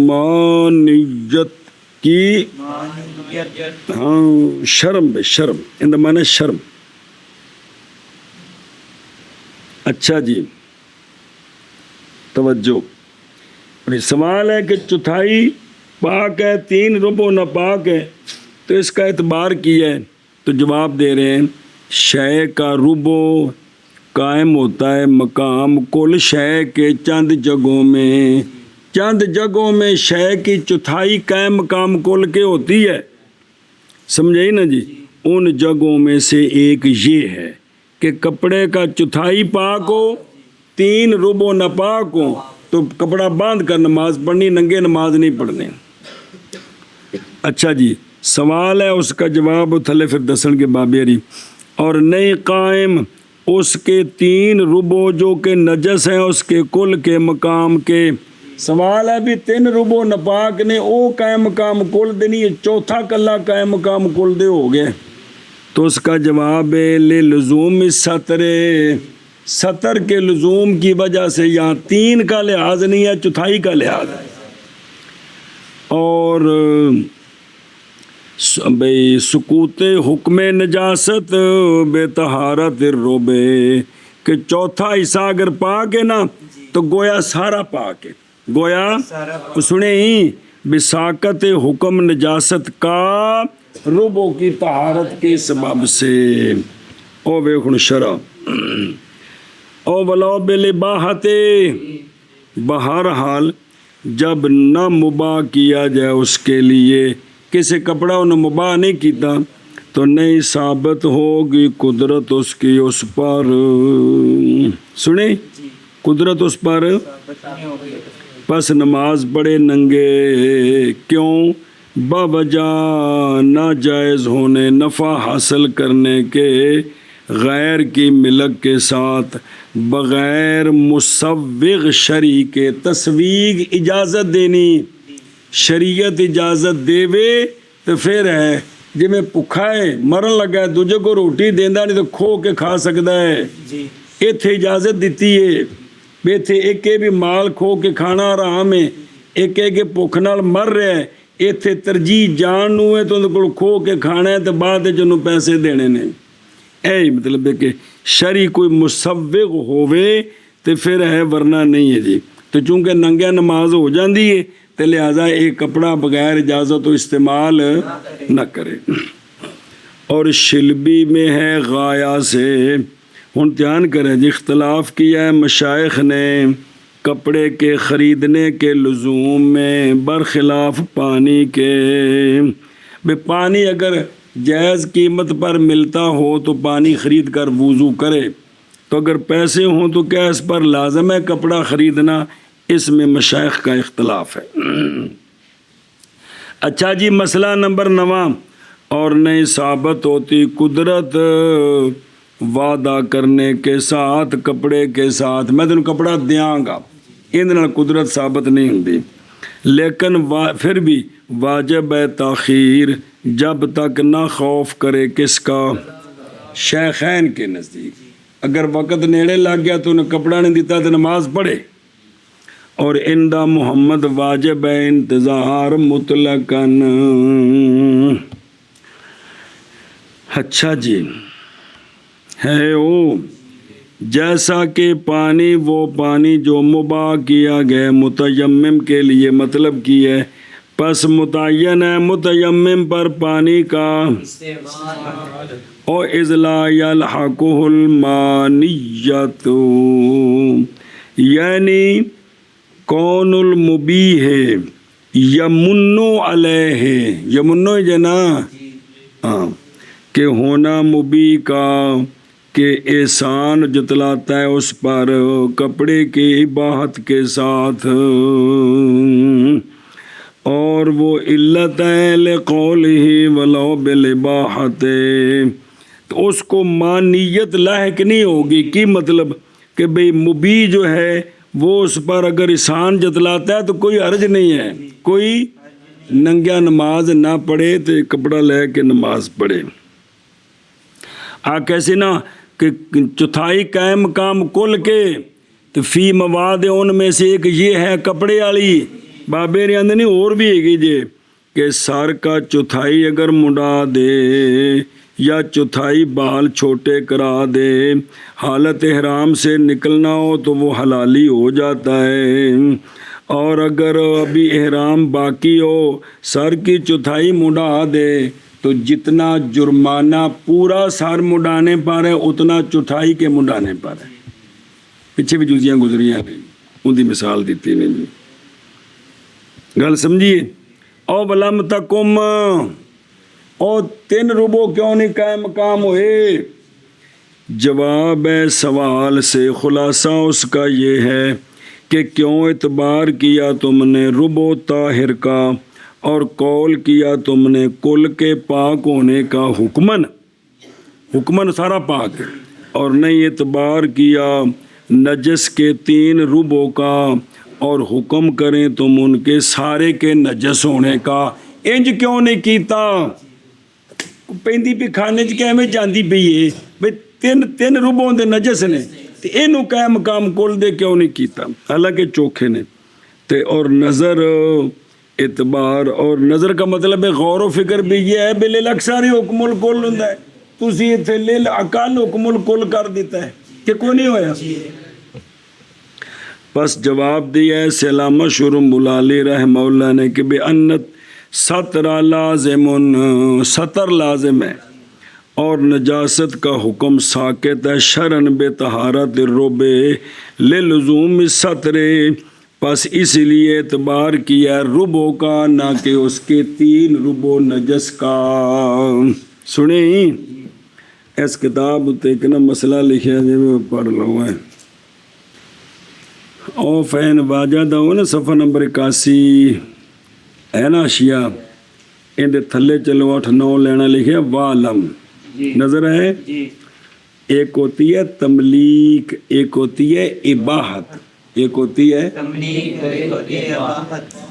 مانیت کی. ہاں شرم بے شرم ان دا معنی شرم. اچھا جی توجہ، سوال ہے کہ چوتھائی پاک ہے 3 ربع ناپاک ہے، تو اس کا اعتبار کیا ہے؟ تو جواب دے رہے ہیں شے کا ربع قائم ہوتا ہے مقام کل شے کے چند جگہوں میں، چند جگہوں میں شے کی چوتھائی قائم مقام کل کے ہوتی ہے، سمجھائی نا جی؟ ان جگہوں میں سے ایک یہ ہے کہ کپڑے کا چوتھائی پاک ہو 3 ربع ناپاک ہو تو کپڑا باندھ کر نماز پڑھنی، ننگے نماز نہیں پڑھنے۔ اچھا جی سوال ہے، اس کا جواب تھلے پھر دسن کے بابیری، اور نہیں قائم اس کے 3 ربع جو کہ نجس ہیں اس کے کل کے مقام کے۔ سوال ہے بھی 3 ربع ناپاک نے او قائم مقام کل دے نہیں، چوتھا کلا قائم مقام کل دے ہو گئے، تو اس کا جواب ہے لزوم سطر، سطر کے لزوم کی وجہ سے یہاں 3 کا لحاظ نہیں ہے، چوتھائی کا لحاظ ہے۔ اور بھئی سکوت حکم نجاست بے طہارت الربع، کہ چوتھا حصہ اگر پاک ہے نا تو گویا سارا پاک ہے، گویا سنے ہی بساقت حکم نجاست کا ربع کی طہارت کے سبب سے۔ او ویکھن شرع او ولو بالاباحت، بہرحال جب نہ مباح کیا جائے اس کے لیے، کسی کپڑا انہوں مباح نہیں کیتا تو نہیں ثابت ہوگی قدرت اس کی اس پر، سنیں قدرت اس پر، پس نماز پڑھے ننگے، کیوں؟ بوجہ ناجائز ہونے نفع حاصل کرنے کے، غیر کی ملک کے ساتھ، بغیر مسوغ شرع کے، تسویغ اجازت دینی، شریعت اجازت دے وے تو پھر ہے جی میں بھکھا ہے مرن لگا ہے دوجے کو روٹی دیندا نہیں تو کھو کے کھا سکتا ہے، ایتھے اجازت دیتی ہے بھی ایتھے ایک بھی مال کھو کے کھانا حرام ہے، ایک بھوک نال مر رہا ہے، ایتھے ترجیح جان نو ہے تو ان کو کھو کے کھانا ہے تو بعد جنوں پیسے دینے نے۔ اے مطلب ہے کہ شرع کوئی مسوغ ہووے تو پھر ہے، ورنہ نہیں ہے جی۔ تو چونکہ ننگیا نماز ہو جاندی ہے تو لہذا ایک کپڑا بغیر اجازت تو استعمال نہ کرے۔ اور شلبی میں ہے غایا سے، ہن دھیان کریں جی، اختلاف کیا ہے مشائخ نے کپڑے کے خریدنے کے لزوم میں برخلاف پانی کے۔ بے پانی اگر جائز قیمت پر ملتا ہو تو پانی خرید کر وضو کرے، تو اگر پیسے ہوں تو کیا اس پر لازم ہے کپڑا خریدنا؟ اس میں مشائخ کا اختلاف ہے۔ اچھا جی مسئلہ نمبر 9، اور نہیں ثابت ہوتی قدرت وعدہ کرنے کے ساتھ کپڑے کے ساتھ، میں تینوں کپڑا دیاں گا، ان قدرت ثابت نہیں ہوتی، لیکن پھر بھی واجب ہے تاخیر جب تک نہ خوف کرے کس کا؟ شیخین کے نزدیک، اگر وقت نیڑے لگ گیا تو انہیں کپڑا نہیں دیتا تو نماز پڑھے۔ اور اندہ محمد واجب ہے انتظار مطلقاً۔ اچھا جی ہے او جیسا کہ پانی، وہ پانی جو مباح کیا گیا متیمم کے لیے، مطلب کی ہے پس متعین ہے متیمم پر پانی کا او اذلا یلحقہ المانیت، یعنی کون المبیح ہے یمنو علیہ، یمنو جنا کہ ہونا مبیح کا، کہ احسان جتلاتا ہے اس پر کپڑے کی اباحت کے ساتھ، اور وہ علت ہے لقولہ ولو بالاباحت، تو اس کو مانیت لاحق نہیں ہوگی، کی مطلب کہ بھئی مبیح جو ہے وہ اس پر اگر احسان جتلاتا ہے تو کوئی حرج نہیں ہے، کوئی ننگیا نماز نہ پڑھے تو کپڑا لے کے نماز پڑھے۔ کیسے نا کہ چوتھائی قائم مقام کل کے، تو فی مواد ان میں سے ایک یہ ہے کپڑے والی، بابے نے اندر نہیں اور بھی ہے گی جی کہ سر کا چوتھائی اگر منڈا دے یا چوتھائی بال چھوٹے کرا دے. حالت احرام سے نکلنا ہو تو وہ حلالی ہو جاتا ہے. اور اگر ابھی احرام باقی ہو سر کی چوتھائی مڑا دے تو جتنا جرمانہ پورا سر مڑانے پر ہے اتنا چوتھائی کے مڑانے پر ہے. پیچھے بھی جزیاں گزریاں نہیں ان کی مثال دیتی نہیں جی. گل سمجھیے. او بلم تکم او 3 ربو کیوں نہیں قائم مقام ہوئے. جواب ہے سوال سے خلاصہ اس کا یہ ہے کہ کیوں اعتبار کیا تم نے ربو طاہر کا اور قول کیا تم نے کل کے پاک ہونے کا حکمن سارا پاک ہے. اور نہیں اعتبار کیا نجس کے 3 ربو کا اور حکم کریں تم ان کے سارے کے نجس ہونے کا. انج کیوں نہیں کیتا. پیندی پی کھانے میں جاندی پی ہے بھئی 3 ربوں دے نجس نے تے اینو قائم مقام کل دے کیوں نہیں کیتا. حالانکہ چوکھے نے تے. اور نظر اعتبار اور نظر کا مطلب ہے غور و فکر بھی یہ ہے بے للاکثاری حکم الکل ہوتا ہے. تسی اتنے للاقل حکم الکل کر دیتا ہے کہ کوئی نہیں ہویا. بس جواب دیا ہے سلامہ شرم بلالی رحمہ اللہ نے کہ بے انت سطر لازم ہے اور نجاست کا حکم ساکت ہے شرن بے طہارت الرب للزوم سطر. بس اس لیے اعتبار کیا ربو کا نہ کہ اس کے 3 ربو نجس کا. سنیں اس کتاب تے ایک نا مسئلہ لکھا جی میں پڑھ لوں ہے. او فین واجد ہو نا صفحہ نمبر 81 ہے نا اشیاء ان دے تھلے چلو 8-9 لینا لکھے والم نظر ہے. ایک ہوتی ہے تملیک ایک ہوتی ہے اباحت. ایک ہوتی ہے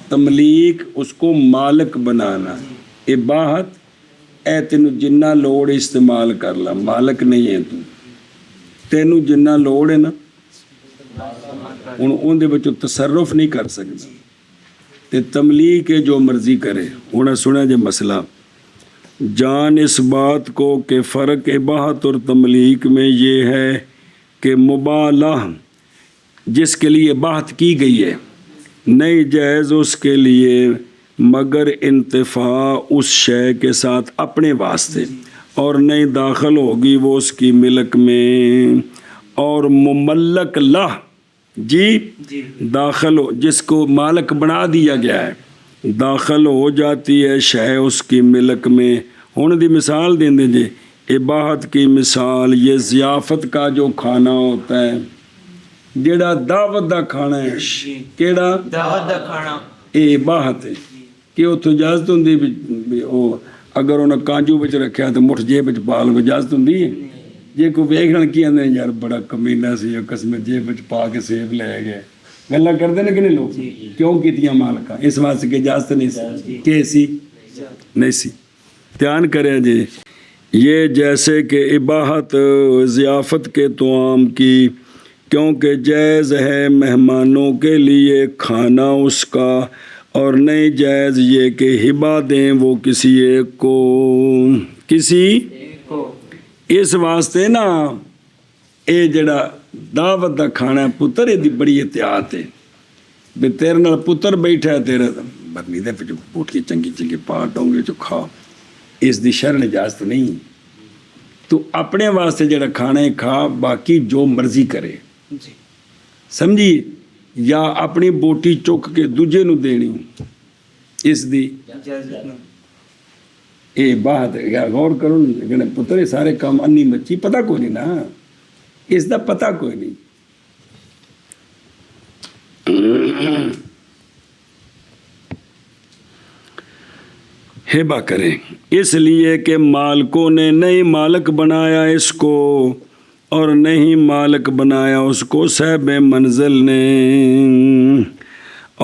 تملیک اس کو مالک بنانا. اباحت اے تینو جنہ لوڑ استعمال کر لا مالک نہیں ہے تو تینو جنہ لوڑ ہے نا ان دے بچوں تصرف نہیں کر سکتا. تے تملیک ہے جو مرضی کرے. انہیں سنا جے مسئلہ جان اس بات کو کہ فرق اباحت اور تملیک میں یہ ہے کہ مبالہ جس کے لیے اباحت کی گئی ہے نہیں جائز اس کے لیے مگر انتفاع اس شے کے ساتھ اپنے واسطے اور نہیں داخل ہوگی وہ اس کی ملک میں. اور مملک لہ جی داخل ہو جس کو مالک بنا دیا گیا ہے داخل ہو جاتی ہے شے اس کی ملک میں. ہن دی مثال دیں دے جی. اباحت کی مثال یہ ضیافت کا جو کھانا ہوتا ہے جیڑا دعوت دا کھانا ہے کیڑا دعوت دا کھانا اے اباحت ہے کہ اتوں اجازت ہوندی اگر انہیں کانجو بچ رکھیا تو مٹھ جیب بچ پا لو اجازت ہوندی ہے. جی کوئی ویکھن کی آدھے یار بڑا کمینہ سی قسم جیب بچ پا کے سیب لے گئے گلا کرتے ہیں کہ نہیں لوگ کیوں کیتیاں مالکاں اس واسطے کہ اجازت نہیں سی کہ سی نہیں سی. دھیان کریں جی. یہ جیسے کہ اباحت ضیافت کے طعام کی کیونکہ جائز ہے مہمانوں کے لیے کھانا اس کا اور نہیں جائز یہ کہ ہبہ دیں وہ کسی ایک کو اس واسطے نا اے جڑا دعوت دا کھانا ہے پتر یہ دی بڑی احتیاط ہے بے تیرے نال پتر بیٹھا ہے تیرے برنی دے پہ جو پوٹھی چنگی پاٹ ہوں گے جو کھا اس دی شرع اجازت نہیں. تو اپنے واسطے جڑا کھانا ہے کھا باقی جو مرضی کرے سمجھی یا اپنی بوٹی چک کے دوجے نو دینی اس دی اے بات غور کرو نا پتر یہ سارے کام انی مچی پتہ کوئی نہیں نا اس دا پتہ کوئی نہیں. ہبہ کریں اس لیے کہ مالکوں نے نہیں مالک بنایا اس کو اور نہیں مالک بنایا اس کو صاحب منزل نے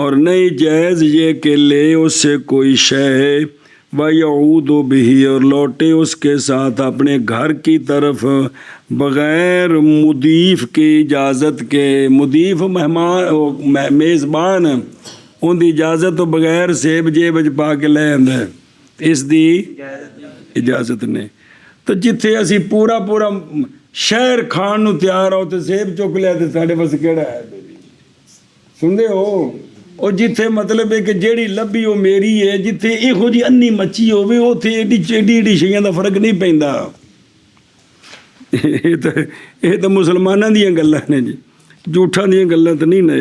اور نہیں جائز یہ کہ لے اس سے کوئی شے وَيَعُودُ بِهِ اور لوٹے اس کے ساتھ اپنے گھر کی طرف بغیر مضیف کی اجازت کے. مضیف مہمان میزبان ان دی اجازت تو بغیر سیب جیب پا کے لے آندا ہے اس دی اجازت نے. ਤੇ ਜਿੱਥੇ ਅਸੀਂ ਪੂਰਾ ਪੂਰਾ ਸ਼ਹਿਰ ਖਾਣ ਨੂੰ ਤਿਆਰ ਹੋ ਤੇ ਸੇਬ ਚੁੱਕ ਲਿਆ ਤੇ ਸਾਡੇ ਵਾਸਤੇ ਕਿਹੜਾ ਹੈ ਬੇਬੀ? ਸੁਣਦੇ ਹੋ? ਉਹ ਜਿੱਥੇ ਮਤਲਬ ਹੈ ਕਿ ਜਿਹੜੀ ਲੱਭੀ ਉਹ ਮੇਰੀ ਹੈ, ਜਿੱਥੇ ਇਹੋ ਜਿਹੀ ਅੰਨੀ ਮੱਛੀ ਹੋਵੇ ਉੱਥੇ ਏਡੀ ਸ਼ਈਆਂ ਦਾ ਫਰਕ ਨਹੀਂ ਪੈਂਦਾ। ਇਹ ਤਾਂ ਮੁਸਲਮਾਨਾਂ ਦੀਆਂ ਗੱਲਾਂ ਨੇ ਜੀ, ਝੂਠਾਂ ਦੀਆਂ ਗੱਲਾਂ ਤਾਂ ਨਹੀਂ ਨੇ।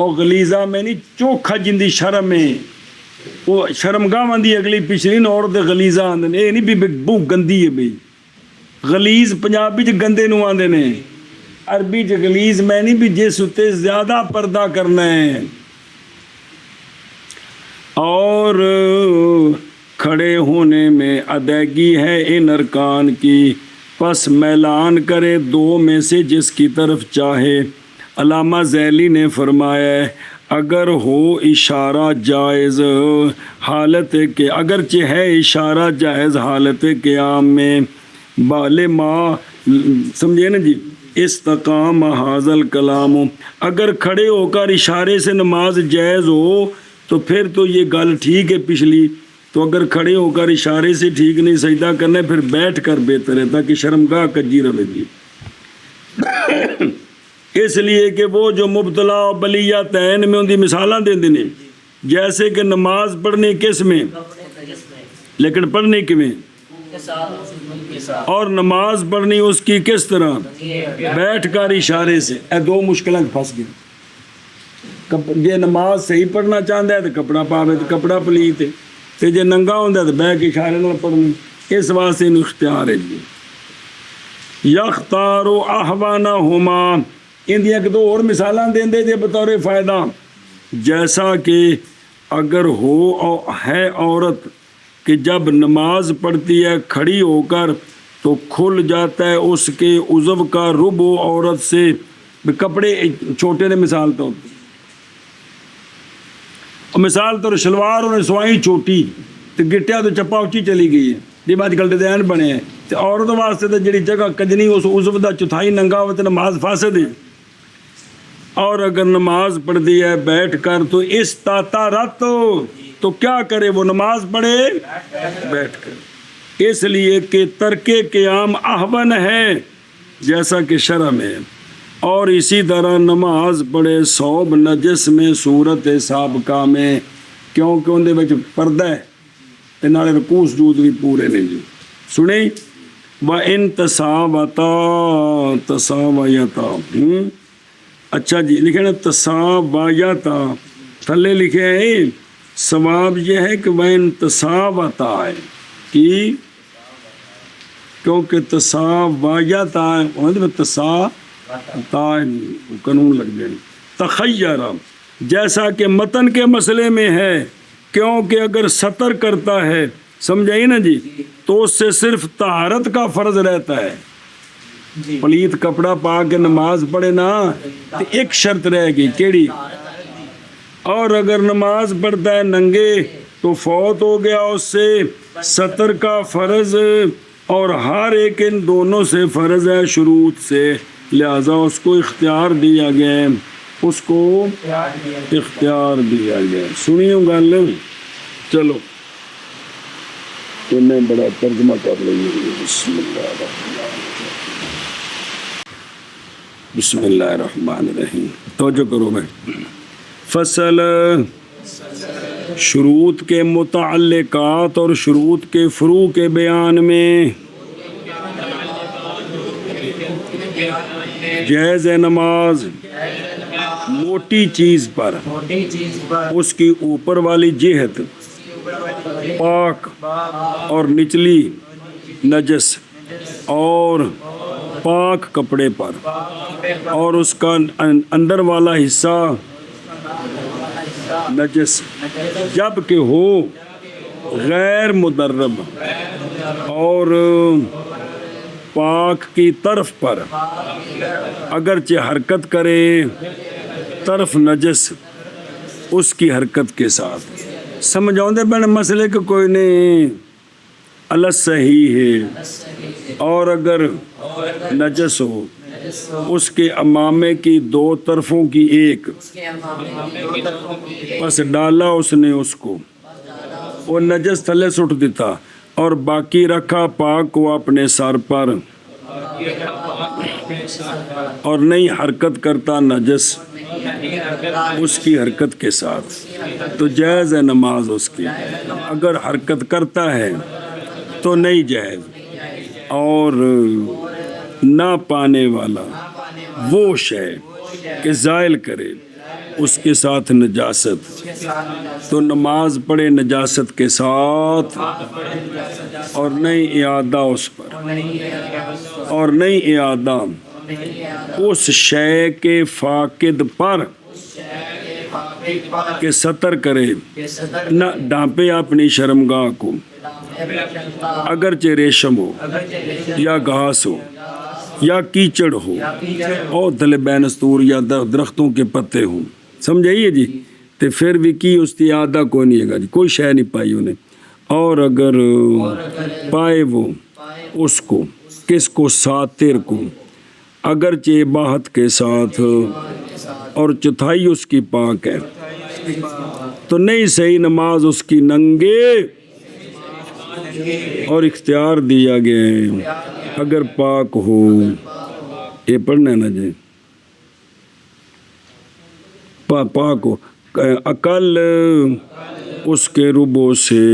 اور غلیظہ میں نہیں چوکھا جندی شرم میں وہ شرمگاہ دی اگلی پچھلی نہ عورت غلیظہ آندے نے یہ نہیں بھی بو گندی ہے بھئی غلیظ پنجابی چ گندے نو آندے نے عربی چ غلیظ میں نہیں بھی جس اتے زیادہ پردہ کرنا ہے اور کھڑے ہونے میں ادائیگی ہے ان ارکان کی پس میلان کرے دو میں سے جس کی طرف چاہے علامہ ذیلی نے فرمایا ہے اگر ہو اشارہ جائز حالت کے اگرچہ ہے اشارہ جائز حالت قیام میں بال ما سمجھے نا جی استقام حاضل کلام اگر کھڑے ہو کر اشارے سے نماز جائز ہو تو پھر تو یہ گل ٹھیک ہے پچھلی تو اگر کھڑے ہو کر اشارے سے ٹھیک نہیں سجدہ کرنا ہے پھر بیٹھ کر بہتر ہے تاکہ شرمگاہ کجی رہے گی اس لیے کہ وہ جو مبتلا و بلیتین میں ان کی مثالاں دے دینے جیسے کہ نماز پڑھنے کس میں لیکن پڑھنے کی میں اور نماز پڑھنی اس کی کس طرح بیٹھ کر اشارے سے اے دو مشکلیں پھنس گئے جے نماز صحیح پڑھنا چاہتا ہے تو کپڑا پاوے تو کپڑا پلیت ہے تے جے ننگا ہوندا تو بیٹھ کے اشارے نال پڑھنی اس واسطے انہوں اختیار ہے جی یختار احوانہما ان دی ایک دو اور مثالاں دیندے جے بطور فائدہ جیسا کہ اگر ہے عورت کہ جب نماز پڑھتی ہے کھڑی ہو کر تو کھل جاتا ہے اس کے عضو کا ربع عورت سے کپڑے چھوٹے نے مثال تو مثال تو شلوار اور سوائی چھوٹی تو گٹیا تو چپا اچھی چلی گئی ہے جب اج کل ڈیزائن بنے ہیں تو عورت واسطے تو جڑی جگہ کجنی اس عضو دا چوتھائی ننگا ہو تو نماز فاسد ہے اور اگر نماز پڑھتی ہے بیٹھ کر تو استطارت تو کیا کرے وہ نماز پڑھے بیٹھ کر اس لیے کہ ترک قیام احون ہے جیسا کہ شرع میں اور اسی طرح نماز پڑھے صوب نجس میں صورت سابقہ میں کیونکہ اندے وچ پردہ ہے تے نالے رکوع سجود بھی پورے نے جی سنیں وَإِن تَسَاوَيَتَا اچھا جی لکھے نا تساویتا تھلے لکھے ہیں ثواب یہ ہے کہ وَإِن تَسَاوَتَا ہے کہ کیونکہ تساویتا قانون لگ جائے تخیر جیسا کہ متن کے مسئلے میں ہے کیونکہ اگر سطر کرتا ہے سمجھائی نا جی تو اس سے صرف طہارت کا فرض رہتا ہے پلیت کپڑا پا کے نماز پڑھے نا تو ایک شرط رہے گی کیڑی اور اگر نماز پڑھتا ہے ننگے تو فوت ہو گیا اس سے سطر کا فرض اور ہر ایک ان دونوں سے فرض ہے شروط سے لہذا اس کو اختیار دیا گیا ہے اس کو اختیار دیا گیا سنیوں گل چلو تو میں بڑا ترجمہ کر لیں بسم اللہ الرحمن الرحیم توجہ کرو میں فصل شروط کے متعلقات اور شروط کے فروع کے بیان میں جائز نماز موٹی چیز پر اس کی اوپر والی جہت پاک اور نچلی نجس اور پاک کپڑے پر اور اس کا اندر والا حصہ نجس جب کہ ہو غیر مدرب اور پاک کی طرف پر اگرچہ حرکت کرے طرف نجس اس کی حرکت کے ساتھ سمجھاؤں دے بین مسئلے کہ کوئی نہیں اللہ صحیح ہے اور اگر نجس ہو اس کے امامے کی دو طرفوں کی ایک پس ڈالا اس نے اس کو وہ نجس تھلے سٹ دیتا اور باقی رکھا پاک کو اپنے سر پر اور نہیں حرکت کرتا نجس اس کی حرکت کے ساتھ تو جائز ہے نماز اس کی اگر حرکت کرتا ہے تو نہیں جائز اور نہ پانے والا وہ شے کہ زائل کرے اس کے ساتھ نجاست، تو نماز پڑھے نجاست کے ساتھ اور نہیں اعادہ اس پر، اور نہیں اعادہ اس شے کے فاقد پر کہ ستر کرے، نہ ڈھانپے اپنی شرمگاہ کو، اگرچہ ریشم ہو یا گھاس ہو یا کیچڑ ہو اور دل بینستور یا درختوں کے پتے ہوں، سمجھائیے جی، تو پھر بھی کی اس کی اعادہ کوئی نہیں ہے گا جی، کوئی شے نہیں پائی انہیں، اور اگر پائے وہ اس کو، کس کو؟ ساتر کو، اگرچہ باہت کے ساتھ اور چوتھائی اس کی پاک ہے، تو نہیں صحیح نماز اس کی ننگے، اور اختیار دیا گیا ہے اگر پاک ہو، یہ پڑھنا ہے نا جی، پاک ہو، عقل اس کے ربو سے